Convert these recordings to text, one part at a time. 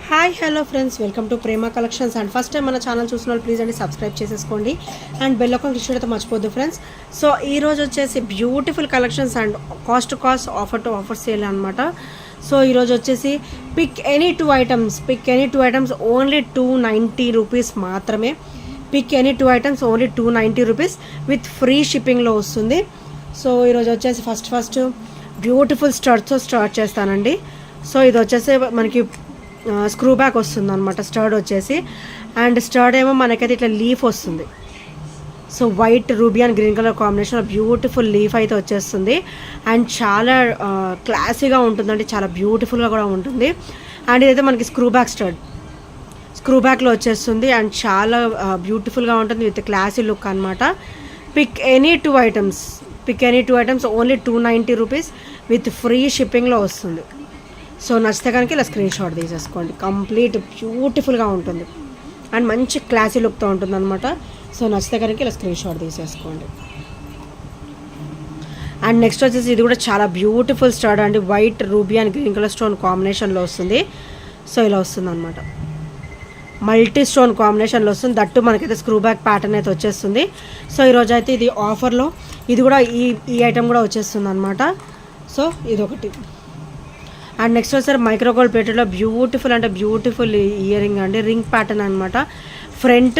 Hi hello friends, welcome to Prema collections. And first time మన channel చూసిన వాళ్ళు please అండి సబ్స్క్రైబ్ చేసేసుకోండి అండ్ బెల్ ఐకాన్ క్లిక్ చేయడం మర్చిపోద్దు ఫ్రెండ్స్. సో ఈ రోజు వచ్చేసి beautiful collections and cost to cost, offer to offer sale అనమాట. సో ఈరోజు వచ్చేసి pick any two items only 290 rupees మాత్రమే. Pick any two items only 290 rupees with free షిప్పింగ్లో వస్తుంది. సో ఈరోజు వచ్చేసి ఫస్ట్ బ్యూటిఫుల్ స్టడ్తో స్టార్ట్ చేస్తానండి. సో ఇది వచ్చేసి మనకి స్క్రూ బ్యాక్ వస్తుంది అనమాట. స్టర్డ్ వచ్చేసి అండ్ స్టర్డ్ ఏమో మనకైతే ఇట్లా లీఫ్ వస్తుంది. So white ruby and green colour combination beautiful leaf అయితే వచ్చేస్తుంది అండ్ చాలా క్లాసీగా ఉంటుందండి, చాలా బ్యూటిఫుల్గా కూడా ఉంటుంది. అండ్ ఇదైతే మనకి స్క్రూ బ్యాక్లో వచ్చేస్తుంది అండ్ చాలా బ్యూటిఫుల్గా ఉంటుంది విత్ క్లాసీ లుక్ అనమాట. Pick any two items only 290 rupees with free షిప్పింగ్లో వస్తుంది. సో నచ్చితే కనుక ఇలా స్క్రీన్ షాట్ తీసేసుకోండి. కంప్లీట్ బ్యూటిఫుల్గా ఉంటుంది అండ్ మంచి క్లాసీ లుక్తో ఉంటుంది అనమాట. సో నచ్చితే కనుక ఇలా స్క్రీన్ షాట్ తీసేసుకోండి. అండ్ నెక్స్ట్ వచ్చేసి ఇది కూడా చాలా బ్యూటిఫుల్ స్టడ్ అండి. White ruby and green colour stone కాంబినేషన్లో వస్తుంది. సో ఇలా వస్తుంది అనమాట, మల్టీ స్టోన్ కాంబినేషన్లో వస్తుంది. దట్టు మనకైతే స్క్రూ బ్యాక్ ప్యాటర్న్ అయితే వచ్చేస్తుంది. సో ఈరోజు అయితే ఇది ఆఫర్లో ఇది కూడా ఈ ఐటమ్ కూడా వచ్చేస్తుంది అనమాట. సో ఇది ఒకటి. అండ్ నెక్స్ట్ వచ్చేసరి మైక్రో గోల్డ్ ప్లేటెడ్లో బ్యూటిఫుల్ ఇయర్ రింగ్ అండి. రింగ్ ప్యాటర్న్ అనమాట. ఫ్రంట్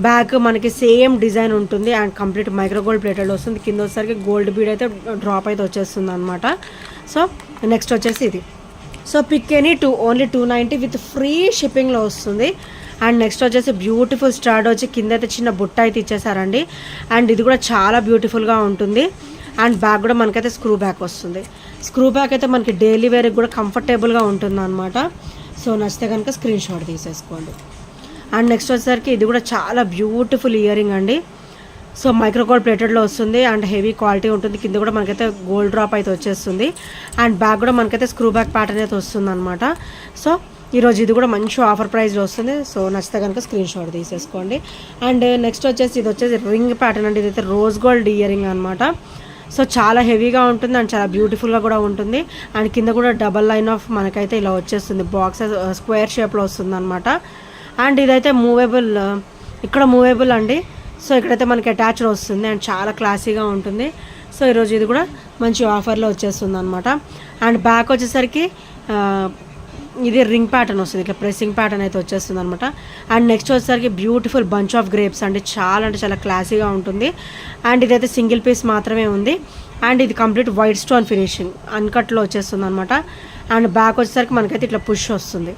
బ్యాక్ మనకి సేమ్ డిజైన్ ఉంటుంది అండ్ కంప్లీట్ మైక్రో గోల్డ్ ప్లేటెడ్లో వస్తుంది. కింద వచ్చేసరికి గోల్డ్ బీడ్ అయితే డ్రాప్ అయితే వచ్చేస్తుంది అనమాట. సో నెక్స్ట్ వచ్చేసి ఇది. So pick any only 290 with free షిప్పింగ్లో వస్తుంది. అండ్ నెక్స్ట్ వచ్చేసి బ్యూటిఫుల్ స్టార్ట్ వచ్చి కింద అయితే చిన్న బుట్ట అయితే ఇచ్చేసారండి. అండ్ ఇది కూడా చాలా బ్యూటిఫుల్గా ఉంటుంది. అండ్ బ్యాక్ కూడా మనకైతే స్క్రూ బ్యాక్ వస్తుంది. స్క్రూ బ్యాక్ అయితే మనకి డైలీ వేర్కి కూడా కంఫర్టబుల్గా ఉంటుంది అనమాట. సో నచ్చితే కనుక స్క్రీన్ షాట్ తీసేసుకోండి. అండ్ నెక్స్ట్ వచ్చేసరికి ఇది కూడా చాలా బ్యూటిఫుల్ ఇయర్ రింగ్ అండి. సో మైక్రో గోల్డ్ ప్లేటెడ్లో వస్తుంది అండ్ హెవీ క్వాలిటీ ఉంటుంది. కింద కూడా మనకైతే గోల్డ్ డ్రాప్ అయితే వచ్చేస్తుంది అండ్ బ్యాక్ కూడా మనకైతే స్క్రూ బ్యాక్ ప్యాటర్న్ అయితే వస్తుంది అనమాట. సో ఈరోజు ఇది కూడా మంచి ఆఫర్ ప్రైస్లో వస్తుంది. సో నచ్చితే కనుక స్క్రీన్ షాట్ తీసేసుకోండి. అండ్ నెక్స్ట్ వచ్చేసి ఇది వచ్చేసి రింగ్ ప్యాటర్న్ అండి. ఇదైతే రోజ్ గోల్డ్ ఇయర్ రింగ్ అనమాట. సో చాలా హెవీగా ఉంటుంది అండ్ చాలా బ్యూటిఫుల్గా కూడా ఉంటుంది. అండ్ కింద కూడా డబల్ లైన్ ఆఫ్ మనకైతే ఇలా వచ్చేస్తుంది, బాక్స్ స్క్వేర్ షేప్లో వస్తుంది అనమాట. అండ్ ఇదైతే ఇక్కడ మూవేబుల్ అండి. సో ఇక్కడైతే మనకి అటాచ్డ్ వస్తుంది అండ్ చాలా క్లాసీగా ఉంటుంది. సో ఈరోజు ఇది కూడా మంచి ఆఫర్లో వచ్చేస్తుంది అనమాట. అండ్ బ్యాక్ వచ్చేసరికి ఇది రింగ్ ప్యాటర్న్ వస్తుంది, ఇట్లా ప్రెస్సింగ్ ప్యాటర్న్ అయితే వచ్చేస్తుంది అనమాట. అండ్ నెక్స్ట్ వచ్చేసరికి బ్యూటిఫుల్ బంచ్ ఆఫ్ గ్రేప్స్ అండి. అంటే చాలా క్లాసీగా ఉంటుంది. అండ్ ఇదైతే సింగిల్ పీస్ మాత్రమే ఉంది. అండ్ ఇది కంప్లీట్ వైట్ స్టోన్ ఫినిషింగ్ అన్కట్లో వచ్చేస్తుంది అనమాట. అండ్ బ్యాక్ వచ్చేసరికి మనకైతే ఇట్లా పుష్ వస్తుంది.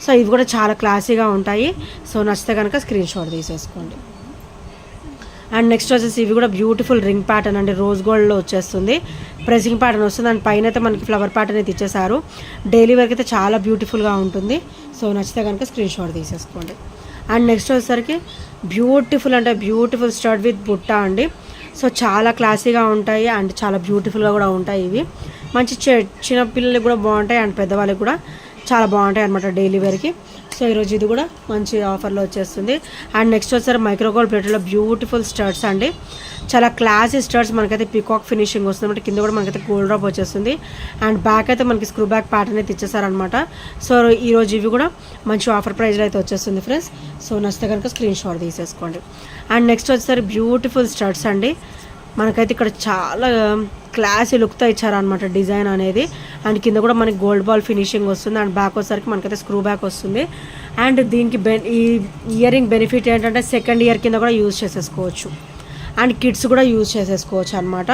సో ఇవి కూడా చాలా క్లాసీగా ఉంటాయి. సో నచ్చితే కనుక స్క్రీన్ షాట్ తీసేసుకోండి. అండ్ నెక్స్ట్ వచ్చేసి ఇవి కూడా బ్యూటిఫుల్ రింగ్ ప్యాటర్న్ అండి. రోజ్ గోల్డ్లో వచ్చేస్తుంది, ప్రెసింగ్ ప్యాటర్న్ వస్తుంది. అండ్ పైన అయితే మనకి ఫ్లవర్ ప్యాటర్న్ అయితే ఇచ్చేసారు. డైలీ వేర్కి అయితే చాలా బ్యూటిఫుల్గా ఉంటుంది. సో నచ్చితే కనుక స్క్రీన్ షాట్ తీసేసుకోండి. అండ్ నెక్స్ట్ వచ్చేసరికి బ్యూటిఫుల్ స్టడ్ విత్ బుట్ట అండి. సో చాలా క్లాసీగా ఉంటాయి అండ్ చాలా బ్యూటిఫుల్గా కూడా ఉంటాయి. ఇవి మంచి చిన్న పిల్లలకి కూడా బాగుంటాయి అండ్ పెద్దవాళ్ళకి కూడా చాలా బాగుంటాయి అనమాట డైలీ వేర్కి. సో ఈరోజు ఇది కూడా మంచి ఆఫర్లో వచ్చేస్తుంది. అండ్ నెక్స్ట్ వచ్చేసరి మైక్రో గోల్డ్ ప్లేటెడ్లో బ్యూటిఫుల్ స్టడ్స్ అండి. చాలా క్లాసీ స్టడ్స్ మనకైతే పీకాక్ ఫినిషింగ్ వస్తుంది అనమాట. కింద కూడా మనకైతే గోల్డ్ డ్రాప్ వచ్చేస్తుంది అండ్ బ్యాక్ అయితే మనకి స్క్రూ బ్యాక్ ప్యాటర్న్ అయితే ఇచ్చేసారనమాట. సో ఈరోజు ఇవి కూడా మంచి ఆఫర్ ప్రైస్లో అయితే వచ్చేస్తుంది ఫ్రెండ్స్. సో నచ్చితే కనుక స్క్రీన్ షాట్ తీసేసుకోండి. అండ్ నెక్స్ట్ వచ్చేసరి బ్యూటిఫుల్ స్టడ్స్ అండి. మనకైతే ఇక్కడ చాలా క్లాసీ లుక్తో ఇచ్చారనమాట డిజైన్ అనేది. అండ్ కింద కూడా మనకి గోల్డ్ బాల్ ఫినిషింగ్ వస్తుంది అండ్ బ్యాక్ వచ్చేసరికి మనకైతే స్క్రూ బ్యాక్ వస్తుంది. అండ్ దీనికి ఈ ఇయర్ రింగ్ బెనిఫిట్ ఏంటంటే సెకండ్ ఇయర్ కింద కూడా యూజ్ చేసేసుకోవచ్చు అండ్ కిడ్స్ కూడా యూజ్ చేసేసుకోవచ్చు అనమాట.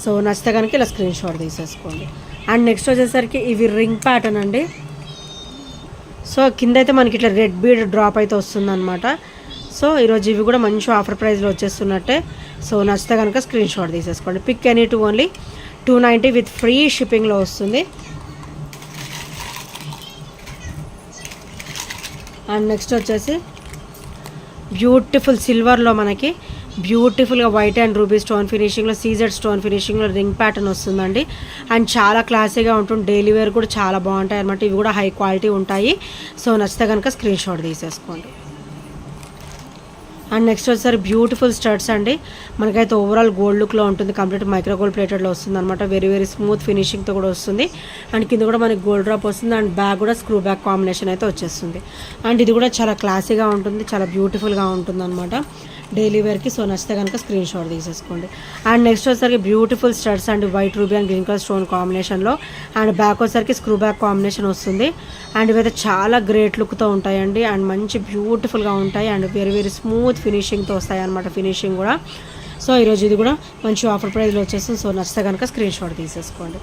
సో నచ్చితే కనుక ఇలా స్క్రీన్ షాట్ తీసేసుకోండి. అండ్ నెక్స్ట్ వచ్చేసరికి ఇవి రింగ్ ప్యాటర్న్ అండి. సో కింద అయితే మనకి ఇట్లా రెడ్ బీడ్ డ్రాప్ అయితే వస్తుంది అనమాట. సో ఈరోజు ఇవి కూడా మంచి ఆఫర్ ప్రైస్లో వచ్చేస్తున్నట్టే. సో నచ్చితే కనుక స్క్రీన్ షాట్ తీసేసుకోండి. Pick any only 290 with free షిప్పింగ్లో వస్తుంది. అండ్ నెక్స్ట్ వచ్చేసి బ్యూటిఫుల్ సిల్వర్లో మనకి బ్యూటిఫుల్గా వైట్ అండ్ రూబీ స్టోన్ ఫినిషింగ్లో సీజెడ్ స్టోన్ ఫినిషింగ్లో రింగ్ ప్యాటర్న్ వస్తుందండి. అండ్ చాలా క్లాసీగా ఉంటుంది. డైలీ వేర్ కూడా చాలా బాగుంటాయి అనమాట. ఇవి కూడా హై క్వాలిటీ ఉంటాయి. సో నచ్చితే కనుక స్క్రీన్ షాట్ తీసేసుకోండి. అండ్ నెక్స్ట్ వచ్చేసరికి బ్యూటిఫుల్ స్టడ్స్ అండి. మనకైతే ఓవరాల్ గోల్డ్ లుక్లో ఉంటుంది. కంప్లీట్ మైక్రో గోల్డ్ ప్లేటెడ్లో వస్తుంది అనమాట. వెరీ వెరీ స్మూత్ ఫినిషింగ్తో కూడా వస్తుంది. అండ్ కింద కూడా మనకి గోల్డ్ డ్రాప్ వస్తుంది. అండ్ బ్యాగ్ కూడా స్క్రూ బ్యాగ్ కాంబినేషన్ అయితే వచ్చేస్తుంది. అండ్ ఇది కూడా చాలా క్లాసీగా ఉంటుంది, చాలా బ్యూటిఫుల్గా ఉంటుంది అనమాట డైలీ వేర్కి. సో నచ్చితే కనుక స్క్రీన్ షాట్ తీసేసుకోండి. అండ్ నెక్స్ట్ వచ్చేసరికి beautiful studs and white ruby and green colour stone కాంబినేషన్లో. అండ్ బ్యాక్ వచ్చేసరికి స్క్రూ బ్యాక్ కాంబినేషన్ వస్తుంది. అండ్ ఇవైతే చాలా గ్రేట్ లుక్తో ఉంటాయండి. అండ్ మంచి బ్యూటిఫుల్గా ఉంటాయి. అండ్ వెరీ వెరీ స్మూత్ ఫినిషింగ్తో వస్తాయి అనమాట, ఫినిషింగ్ కూడా. సో ఈరోజు ఇది కూడా మంచి ఆఫర్ ప్రైస్లో వచ్చేస్తుంది. సో నచ్చితే కనుక స్క్రీన్ షాట్ తీసేసుకోండి.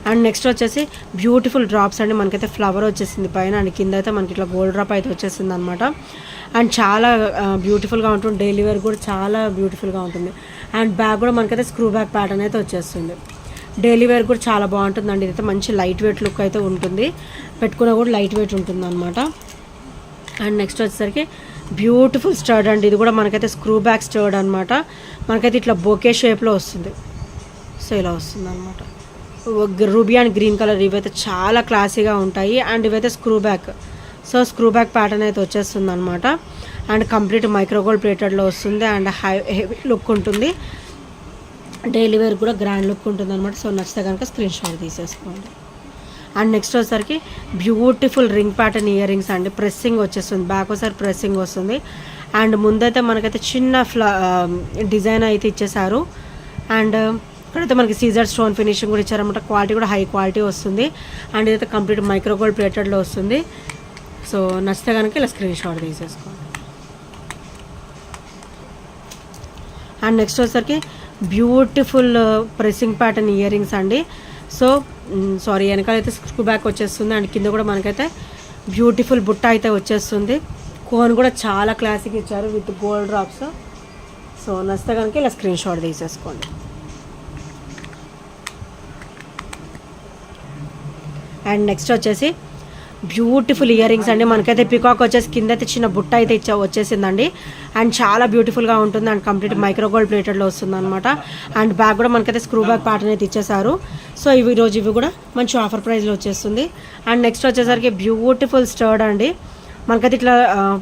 అండ్ నెక్స్ట్ వచ్చేసి బ్యూటిఫుల్ డ్రాప్స్ అండి. మనకైతే ఫ్లవర్ వచ్చేసింది పైన, అండ్ కింద అయితే మనకి ఇట్లా గోల్డ్ డ్రాప్ అయితే వచ్చేసింది అనమాట. అండ్ చాలా బ్యూటిఫుల్గా ఉంటుంది. డైలీ వేర్ కూడా చాలా బ్యూటిఫుల్గా ఉంటుంది. అండ్ బ్యాగ్ కూడా మనకైతే స్క్రూ బ్యాక్ ప్యాటర్న్ అయితే వచ్చేస్తుంది. డైలీ వేర్ కూడా చాలా బాగుంటుందండి. ఇదైతే మంచి లైట్ వెయిట్ లుక్ అయితే ఉంటుంది, పెట్టుకున్నా కూడా లైట్ వెయిట్ ఉంటుంది అనమాట. అండ్ నెక్స్ట్ వచ్చేసరికి బ్యూటిఫుల్ స్టర్డ్ అండి. ఇది కూడా మనకైతే స్క్రూ బ్యాక్ స్టర్డ్ అనమాట. మనకైతే ఇట్లా బొకే షేప్లో వస్తుంది. సో ఇలా వస్తుంది అనమాట. రూబీ అండ్ గ్రీన్ కలర్ ఇవైతే చాలా క్లాసీగా ఉంటాయి. అండ్ ఇవైతే screw back. So screw back pattern అయితే వచ్చేస్తుంది అనమాట. అండ్ కంప్లీట్ మైక్రో గోల్డ్ ప్లేటెడ్లో వస్తుంది. అండ్ హెవీ లుక్ ఉంటుంది. డైలీ వేర్ కూడా గ్రాండ్ లుక్ ఉంటుంది అనమాట. సో నచ్చితే కనుక స్క్రీన్ షాట్ తీసేసుకోండి. అండ్ నెక్స్ట్ వచ్చేసరికి beautiful ring pattern ear rings అండి. ప్రెస్సింగ్ వచ్చేస్తుంది, బ్యాక్ ఒకసారి ప్రెస్సింగ్ వస్తుంది. అండ్ ముందైతే మనకైతే చిన్న డిజైన్ అయితే ఇచ్చేసారు. అండ్ ఇక్కడైతే మనకి సీజర్ స్టోన్ ఫినిషింగ్ కూడా ఇచ్చారన్నమాట. క్వాలిటీ కూడా హై క్వాలిటీ వస్తుంది. అండ్ ఇదైతే కంప్లీట్ మైక్రో గోల్డ్ ప్లేటెడ్లో వస్తుంది. సో నచ్చితే కనుక ఇలా స్క్రీన్ షాట్ తీసేసుకోండి. అండ్ నెక్స్ట్ వచ్చేసరికి beautiful pressing pattern ear rings అండి. సో సారీ, వెనకాల అయితే స్క్రూ బ్యాక్ వచ్చేస్తుంది. అండ్ కింద కూడా మనకైతే బ్యూటిఫుల్ బుట్ట అయితే వచ్చేస్తుంది. కోన్ కూడా చాలా క్లాసిక్ ఇచ్చారు విత్ గోల్డ్ డ్రాప్స్. సో నచ్చితే కనుక ఇలా స్క్రీన్ షాట్ తీసేసుకోండి. అండ్ నెక్స్ట్ వచ్చేసి బ్యూటిఫుల్ ఇయర్ రింగ్స్ అండి. మనకైతే పికాక్ వచ్చేసి కింద అయితే చిన్న బుట్ట అయితే వచ్చేసిందండి. అండ్ చాలా బ్యూటిఫుల్గా ఉంటుంది. అండ్ కంప్లీట్ మైక్రో గోల్డ్ ప్లేటెడ్లో వస్తుంది అనమాట. అండ్ బ్యాగ్ కూడా మనకైతే స్క్రూ బ్యాక్ ప్యాటర్న్ అయితే ఇచ్చేసారు. సో ఈరోజు ఇవి కూడా మంచి ఆఫర్ ప్రైస్లో వచ్చేస్తుంది. అండ్ నెక్స్ట్ వచ్చేసరికి బ్యూటిఫుల్ స్టర్డ్ అండి. మనకైతే ఇట్లా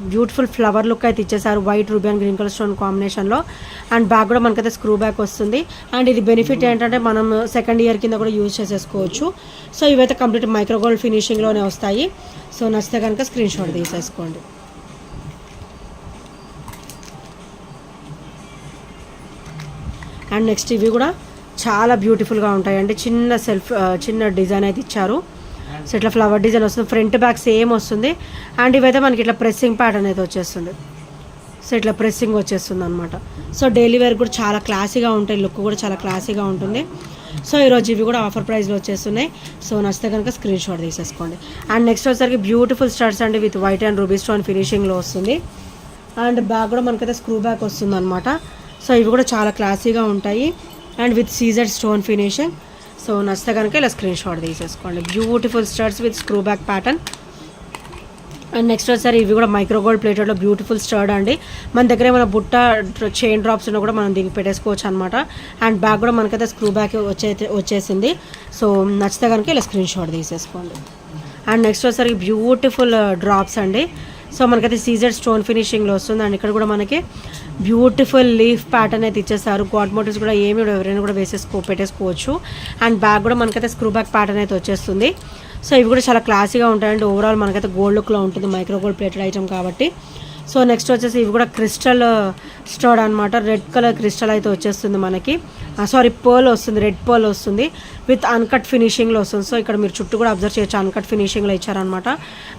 బ్యూటిఫుల్ ఫ్లవర్ లుక్ అయితే ఇచ్చేసారు white ruby and green colour stone కాంబినేషన్లో. అండ్ బ్యాగ్ కూడా మనకైతే స్క్రూ బ్యాక్ వస్తుంది. అండ్ ఇది బెనిఫిట్ ఏంటంటే మనం సెకండ్ ఇయర్ కింద కూడా యూజ్ చేసేసుకోవచ్చు. సో ఇవైతే కంప్లీట్ మైక్రో గోల్డ్ ఫినిషింగ్లోనే వస్తాయి. సో నచ్చితే కనుక స్క్రీన్ షాట్ తీసేసుకోండి. అండ్ నెక్స్ట్ ఇవి కూడా చాలా బ్యూటిఫుల్గా ఉంటాయండి. చిన్న డిజైన్ అయితే ఇచ్చారు. సో ఇట్లా ఫ్లవర్ డిజైన్ వస్తుంది. ఫ్రంట్ బ్యాక్ సేమ్ వస్తుంది. అండ్ ఇవైతే మనకి ఇట్లా ప్రెస్సింగ్ ప్యాటర్న్ అయితే వచ్చేస్తుంది. సో ఇట్లా ప్రెస్సింగ్ వచ్చేస్తుంది అనమాట. సో డైలీ వేర్ కూడా చాలా క్లాసీగా ఉంటాయి, లుక్ కూడా చాలా క్లాసీగా ఉంటుంది. సో ఈరోజు ఇవి కూడా ఆఫర్ ప్రైస్లో వచ్చేస్తున్నాయి. సో నచ్చితే కనుక స్క్రీన్ షాట్ తీసేసుకోండి. అండ్ నెక్స్ట్ వచ్చేసరికి బ్యూటిఫుల్ స్టడ్స్ అండి with white and ruby stone ఫినిషింగ్లో వస్తుంది. అండ్ బ్యాగ్ కూడా మనకైతే స్క్రూ బ్యాక్ వస్తుంది అనమాట. సో ఇవి కూడా చాలా క్లాసీగా ఉంటాయి and with CZ stone finishing. So నచ్చితే కనుక ఇలా స్క్రీన్ షాట్ తీసేసుకోండి. Beautiful studs with screw back pattern. And next వచ్చేసరి ఇవి కూడా మైక్రో గోల్డ్ ప్లేటెడ్లో బ్యూటిఫుల్ స్టర్డ్ అండి. మన దగ్గర ఏమైనా బుట్ట చైన్ డ్రాప్స్ ఉన్నా కూడా మనం దీనికి పెట్టేసుకోవచ్చు అనమాట. అండ్ బ్యాగ్ కూడా మనకైతే స్క్రూ బ్యాక్ వచ్చేసింది. సో నచ్చితే కనుక ఇలా స్క్రీన్ షాట్ తీసేసుకోండి. అండ్ నెక్స్ట్ వచ్చేసరికి బ్యూటిఫుల్ డ్రాప్స్ అండి. సో మనకైతే సీజర్ స్టోన్ ఫినిషింగ్లో వస్తుంది. అండ్ ఇక్కడ కూడా మనకి బ్యూటిఫుల్ లీఫ్ ప్యాటర్న్ అయితే ఇచ్చేస్తారు. గాడ్ మోటివ్స్ కూడా ఏమి ఎవరైనా కూడా పెట్టేసుకోవచ్చు. అండ్ బ్యాగ్ కూడా మనకైతే స్క్రూ బ్యాక్ ప్యాటర్న్ అయితే వచ్చేస్తుంది. సో ఇవి కూడా చాలా క్లాసీగా ఉంటాయండి. ఓవరాల్ మనకైతే గోల్డ్ లుక్లో ఉంటుంది, మైక్రో గోల్డ్ ప్లేటెడ్ ఐటమ్ కాబట్టి. సో నెక్స్ట్ వచ్చేసి ఇవి కూడా క్రిస్టల్ స్టర్డ్ అనమాట. రెడ్ కలర్ క్రిస్టల్ అయితే వచ్చేస్తుంది మనకి. పర్ల్ వస్తుంది, రెడ్ పర్ల్ వస్తుంది విత్ అన్కట్ ఫినిషింగ్లో వస్తుంది. సో ఇక్కడ మీరు చుట్టూ కూడా అబ్జర్వ్ చేయొచ్చు, అన్కట్ ఫినిషింగ్లో ఇచ్చారనమాట.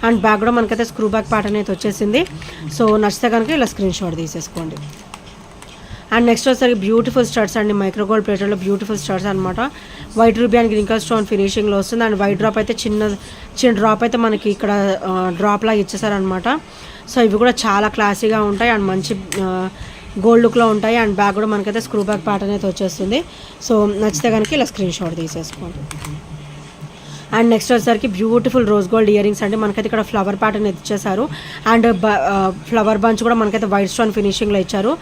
అండ్ బ్యాగ్ కూడా మనకైతే స్క్రూ బ్యాక్ ప్యాటర్న్ అయితే వచ్చేసింది. సో నచ్చితే కనుక ఇలా స్క్రీన్ షాట్ తీసేసుకోండి. అండ్ నెక్స్ట్ వచ్చేసరికి బ్యూటిఫుల్ స్టడ్స్ అండి. మైక్రో గోల్డ్ ప్లేటెడ్లో బ్యూటిఫుల్ స్టడ్స్ అనమాట. White ruby and green colour stone ఫినిషింగ్లో వస్తుంది. అండ్ వైట్ డ్రాప్ అయితే చిన్న డ్రాప్ అయితే మనకి ఇక్కడ డ్రాప్ లాగా ఇచ్చేసారనమాట. సో ఇవి కూడా చాలా క్లాసీగా ఉంటాయి అండ్ మంచి గోల్డ్ లుక్లో ఉంటాయి. అండ్ బ్యాగ్ కూడా మనకైతే స్క్రూ బ్యాక్ ప్యాటర్న్ అయితే వచ్చేస్తుంది. సో నచ్చితే కనుక ఇలా స్క్రీన్ షాట్ తీసేసుకోండి. అండ్ నెక్స్ట్ వచ్చేసరికి beautiful rose gold ear rings అండి. మనకైతే ఇక్కడ ఫ్లవర్ ప్యాటర్న్ ఇచ్చేసారు. అండ్ ఫ్లవర్ బంచ్ కూడా మనకైతే వైట్ స్టోన్ ఫినిషింగ్లో ఇచ్చారు.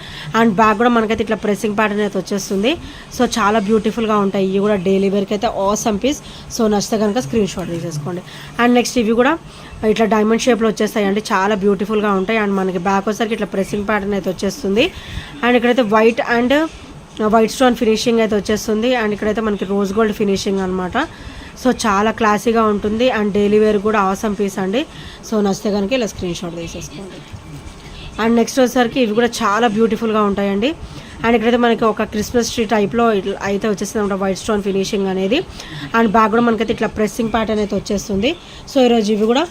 అండ్ బ్యాక్ కూడా మనకైతే ఇట్లా ప్రెసింగ్ ప్యాటర్న్ అయితే వచ్చేస్తుంది. సో చాలా బ్యూటిఫుల్గా ఉంటాయి. ఇవి కూడా డైలీ వేర్కి అయితే ఆసమ్ పీస్. సో నచ్చితే కనుక స్క్రీన్ షాట్ తీసేసుకోండి. అండ్ నెక్స్ట్ ఇవి కూడా ఇట్లా డైమండ్ షేప్లో వచ్చేస్తాయి అండి. చాలా బ్యూటిఫుల్గా ఉంటాయి. అండ్ మనకి బ్యాక్ వచ్చేసరికి ఇట్లా ప్రెసింగ్ ప్యాటర్న్ అయితే వచ్చేస్తుంది. అండ్ ఇక్కడైతే white and white stone finishing అయితే వచ్చేస్తుంది. అండ్ ఇక్కడైతే మనకి రోజ్ గోల్డ్ ఫినిషింగ్ అనమాట. సో చాలా క్లాసీగా ఉంటుంది. అండ్ డైలీ వేర్ కూడా ఆసమ్ పీస్ అండి. సో నచ్చితే కనుక ఇలా స్క్రీన్ షాట్ తీసేసుకోండి. అండ్ నెక్స్ట్ వచ్చేసరికి ఇవి కూడా చాలా బ్యూటిఫుల్గా ఉంటాయండి. అండ్ ఇక్కడైతే మనకి ఒక క్రిస్మస్ ట్రీ టైప్లో అయితే వచ్చేస్తుంది అనమాట వైట్ స్టోన్ ఫినిషింగ్ అనేది. అండ్ బ్యాక్ కూడా మనకైతే ఇట్లా ప్రెస్సింగ్ ప్యాటర్న్ అయితే వచ్చేస్తుంది. సో ఈరోజు ఇవి కూడా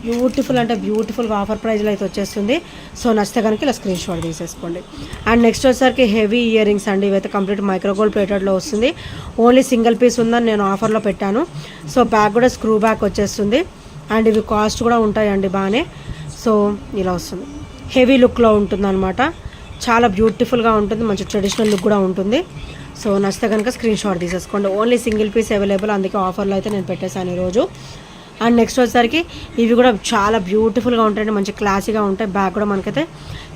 బ్యూటిఫుల్ అంటే బ్యూటిఫుల్గా ఆఫర్ ప్రైజ్లో అయితే వచ్చేస్తుంది. సో నచ్చితే కనుక ఇలా స్క్రీన్ షాట్ తీసేసుకోండి. అండ్ నెక్స్ట్ వచ్చేసరికి హెవీ ఇయర్ రింగ్స్ అండి. ఇవైతే కంప్లీట్ మైక్రోగోల్డ్ ప్లేటెడ్లో వస్తుంది. ఓన్లీ సింగిల్ పీస్ ఉందని నేను ఆఫర్లో పెట్టాను. సో బ్యాక్ కూడా స్క్రూ బ్యాక్ వచ్చేస్తుంది. అండ్ ఇవి కాస్ట్ కూడా ఉంటాయండి బాగానే. సో ఇలా వస్తుంది. హెవీ లుక్లో ఉంటుంది అనమాట. చాలా బ్యూటిఫుల్గా ఉంటుంది. మంచి ట్రెడిషనల్ లుక్ కూడా ఉంటుంది. సో నచ్చితే కనుక స్క్రీన్ షాట్ తీసేసుకోండి. ఓన్లీ సింగిల్ పీస్ అవైలబుల్, అందుకే ఆఫర్లో అయితే నేను పెట్టేశాను ఈరోజు. అండ్ నెక్స్ట్ వచ్చేసరికి ఇవి కూడా చాలా బ్యూటిఫుల్గా ఉంటాయండి. మంచి క్లాసీగా ఉంటాయి. బ్యాక్ కూడా మనకైతే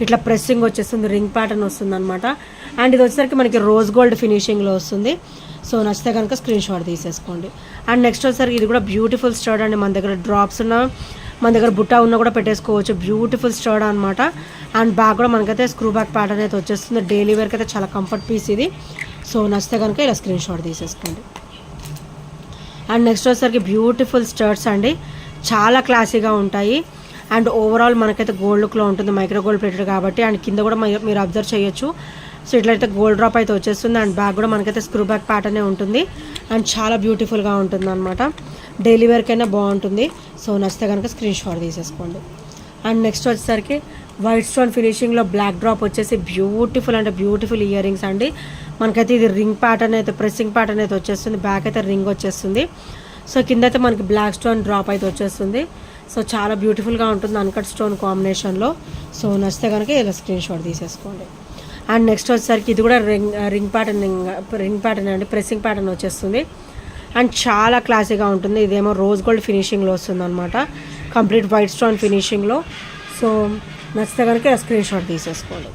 ఇట్లా ప్రెస్సింగ్ వచ్చేస్తుంది. రింగ్ ప్యాటర్న్ వస్తుంది అనమాట. అండ్ ఇది వచ్చేసరికి మనకి రోజ్ గోల్డ్ ఫినిషింగ్లో వస్తుంది. సో నచ్చితే కనుక స్క్రీన్ షాట్ తీసేసుకోండి. అండ్ నెక్స్ట్ వచ్చేసరికి ఇది కూడా బ్యూటిఫుల్ స్టర్డ్ అండి. మన దగ్గర డ్రాప్స్ ఉన్న, మన దగ్గర బుట్టా ఉన్న కూడా పెట్టేసుకోవచ్చు. బ్యూటిఫుల్ స్టర్డ్ అనమాట. అండ్ బ్యాక్ కూడా మనకైతే స్క్రూ బ్యాక్ ప్యాటర్న్ అయితే వచ్చేస్తుంది. డైలీ వేర్కి అయితే చాలా కంఫర్ట్ పీస్ ఇది. సో నచ్చితే కనుక ఇలా స్క్రీన్ షాట్ తీసేసుకోండి. అండ్ నెక్స్ట్ వచ్చేసరికి బ్యూటిఫుల్ స్టర్ట్స్ అండి. చాలా క్లాసీగా ఉంటాయి. అండ్ ఓవరాల్ మనకైతే గోల్డ్ లుక్లో ఉంటుంది. మైక్రో గోల్డ్ ప్లేటెడ్ కాబట్టి. అండ్ కింద కూడా మీరు అబ్జర్వ్ చేయొచ్చు. సో ఇట్లయితే గోల్డ్ డ్రాప్ అయితే వచ్చేస్తుంది. అండ్ బ్యాక్ కూడా మనకైతే స్క్రూ బ్యాక్ ప్యాటర్నే ఉంటుంది. అండ్ చాలా బ్యూటిఫుల్గా ఉంటుంది అనమాట. డైలీ వేర్కైనా బాగుంటుంది. సో నచ్చితే కనుక స్క్రీన్ షాట్ తీసేసుకోండి. అండ్ నెక్స్ట్ వచ్చేసరికి వైట్ స్టోన్ ఫినిషింగ్లో బ్లాక్ డ్రాప్ వచ్చేసి బ్యూటిఫుల్ అంటే బ్యూటిఫుల్ ఇయర్ రింగ్స్ అండి. మనకైతే ఇది రింగ్ ప్యాటర్న్ అయితే ప్రెస్సింగ్ ప్యాటర్న్ అయితే వచ్చేస్తుంది. బ్యాక్ అయితే రింగ్ వచ్చేస్తుంది. సో కింద అయితే మనకి బ్లాక్ స్టోన్ డ్రాప్ అయితే వచ్చేస్తుంది. సో చాలా బ్యూటిఫుల్గా ఉంటుంది అన్కట్ స్టోన్ కాంబినేషన్లో. సో నచ్చితే కనుక ఇలా స్క్రీన్ షాట్ తీసేసుకోండి. అండ్ నెక్స్ట్ వచ్చేసరికి ఇది కూడా రింగ్ ప్యాటర్న్ అండి. ప్రెస్సింగ్ ప్యాటర్న్ వచ్చేస్తుంది. అండ్ చాలా క్లాసీగా ఉంటుంది. ఇదేమో రోజ్ గోల్డ్ ఫినిషింగ్లో వస్తుంది అనమాట. కంప్లీట్ వైట్ స్టోన్ ఫినిషింగ్లో. సో నచ్చితే కనుక స్క్రీన్ షాట్ తీసేసుకోండి.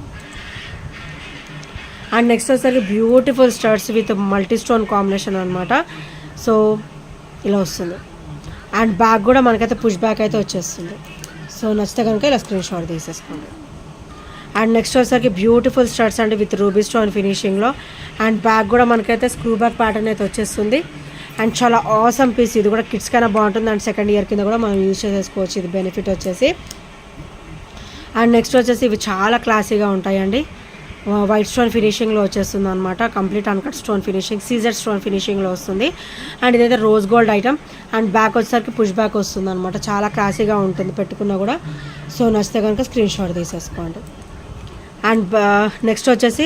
అండ్ నెక్స్ట్ వచ్చేసరికి beautiful studs with multi stone combination అనమాట. సో ఇలా వస్తుంది. అండ్ బ్యాక్ కూడా మనకైతే పుష్ బ్యాక్ అయితే వచ్చేస్తుంది. సో నచ్చితే కనుక ఇలా స్క్రీన్ షాట్ తీసేసుకోండి. అండ్ నెక్స్ట్ వచ్చేసరికి బ్యూటిఫుల్ స్టర్ట్స్ అండి విత్ రూబీ స్టోన్ ఫినిషింగ్లో. అండ్ బ్యాక్ కూడా మనకైతే స్క్రూ బ్యాక్ ప్యాటర్న్ అయితే వచ్చేస్తుంది. అండ్ చాలా ఆసమ్ పీస్. ఇది కూడా కిడ్స్ కైనా బాగుంటుంది. అండ్ సెకండ్ ఇయర్ కింద కూడా మనం యూజ్ చేసేసుకోవచ్చు. ఇది బెనిఫిట్ వచ్చేసి. అండ్ నెక్స్ట్ వచ్చేసి ఇవి చాలా క్లాసీగా ఉంటాయండి. వైట్ స్టోన్ ఫినిషింగ్లో వచ్చేస్తుంది అనమాట. Complete uncut stone finishing, CZ stone ఫినిషింగ్లో వస్తుంది. అండ్ ఇదైతే rose gold item. And back వచ్చేసరికి పుష్ బ్యాక్ వస్తుంది అనమాట. చాలా క్లాసీగా ఉంటుంది పెట్టుకున్నా కూడా. సో నచ్చితే కనుక స్క్రీన్ షాట్ తీసేసుకోండి. అండ్ నెక్స్ట్ వచ్చేసి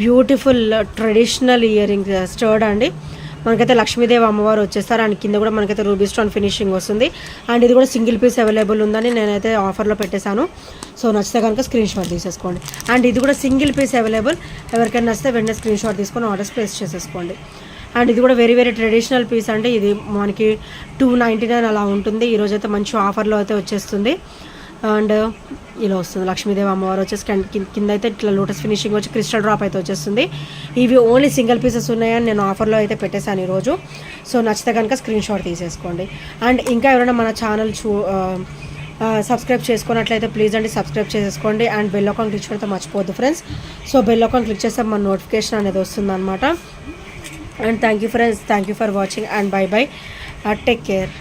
బ్యూటిఫుల్ ట్రెడిషనల్ ఇయర్ రింగ్ స్టర్డ్ అండి. మనకైతే లక్ష్మీదేవి అమ్మవారు వచ్చేస్తారు. అండ్ కింద కూడా మనకైతే రూబీ స్టోన్ ఫినిషింగ్ వస్తుంది. అండ్ ఇది కూడా సింగిల్ పీస్ అవైలబుల్ ఉందని నేనైతే ఆఫర్లో పెట్టేశాను. సో నచ్చితే కనుక స్క్రీన్ షాట్ తీసేసుకోండి. అండ్ ఇది కూడా సింగిల్ పీస్ అవైలబుల్. ఎవరికైనా నచ్చితే వెంటనే స్క్రీన్ షాట్ తీసుకొని ఆర్డర్స్ ప్లేస్ చేసేసుకోండి. అండ్ ఇది కూడా వెరీ వెరీ ట్రెడిషనల్ పీస్ అంటే ఇది మనకి 299 అలా ఉంటుంది. ఈరోజు అయితే మంచి ఆఫర్లో అయితే వచ్చేస్తుంది. అండ్ ఇలా వస్తుంది. లక్ష్మీదేవి అమ్మవారు వచ్చేసి కింద అయితే ఇట్లా లోటస్ ఫినిషింగ్ వచ్చి క్రిస్టల్ డ్రాప్ అయితే వచ్చేస్తుంది. ఇవి ఓన్లీ సింగిల్ పీసెస్ ఉన్నాయని నేను ఆఫర్లో అయితే పెట్టేశాను ఈరోజు. సో నచ్చితే కనుక స్క్రీన్ షాట్ తీసేసుకోండి. అండ్ ఇంకా ఎవరైనా మన ఛానల్ సబ్స్క్రైబ్ చేసుకున్నట్లయితే ప్లీజ్ అండి సబ్స్క్రైబ్ చేసేసుకోండి. అండ్ బెల్ ఐకాన్ క్లిక్ చేయడం మర్చిపోద్దు friends. So bell icon click చేస్తే మన నోటిఫికేషన్ అనేది వస్తుంది అనమాట. And thank you friends, thank you for watching and bye bye, take care.